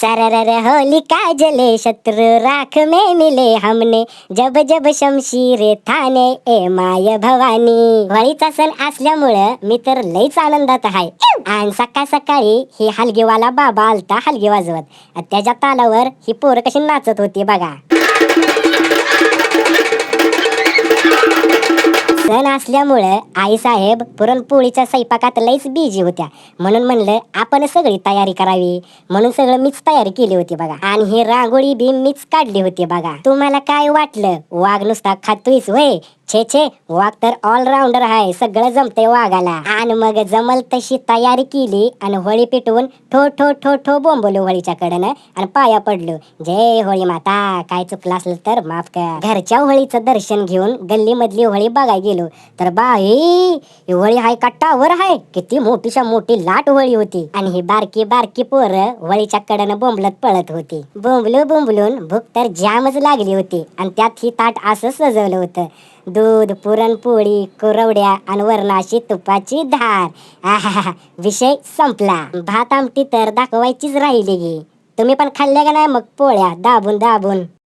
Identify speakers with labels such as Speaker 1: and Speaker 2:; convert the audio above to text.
Speaker 1: सरर होलिका जले शत्रु राख में मिले हमने जब जब शमशीरे थाने ए माय भवानी. होळीचा सण असल्यामुळं मी तर लईच आनंदात आहे. आणि सकाळ सकाळी ही हलगीवाला बाबा आलता हलगी वाजवत. त्याच्या तालावर ही पोरं कशी नाचत होती बघा. सण असल्यामुळं आई साहेब पुरणपोळीच्या स्वयंपाकात लईच बिझी होत्या. म्हणून म्हणलं आपण सगळी तयारी करावी. म्हणून सगळं मीच तयारी केली होती बघा. आणि ही रांगोळी बी मीच काढली होती बघा. तुम्हाला काय वाटलं वाघ नुसता खातोयस वय? छे छे, वाघ तर ऑलराऊंडर आहे. सगळं जमतंय वाघाला. आणि मग जमल तशी तयारी केली आणि होळी पेटवून ठो ठो ठो ठो बोंबलो होळीच्या कडनं आणि पाया पडलो. जय होळी माता. काय चुकलं असलं तर माफ कर. घरच्या होळीचं दर्शन घेऊन गल्ली मधली होळी बघायला गेलो तर बाई ही होळी हाय का टावर हाय. किती मोठीच्या मोठी लाट होळी होती. आणि ही बारकी बारकी पोरं होळीच्या कडनं बोंबलत पळत होती. बोंबलून भूक तर जामच लागली होती. आणि त्यात ही ताट असं सजवलं होतं. दूध, पुरणपोळी, कुरवड्या आणि वरणाशी तुपाची धार. आहा, विषय संपला. भात आमटी तर दाखवायचीच राहिली गी. तुम्ही पण खाल्ल्या का नाही मग पोळ्या दाबून दाबून?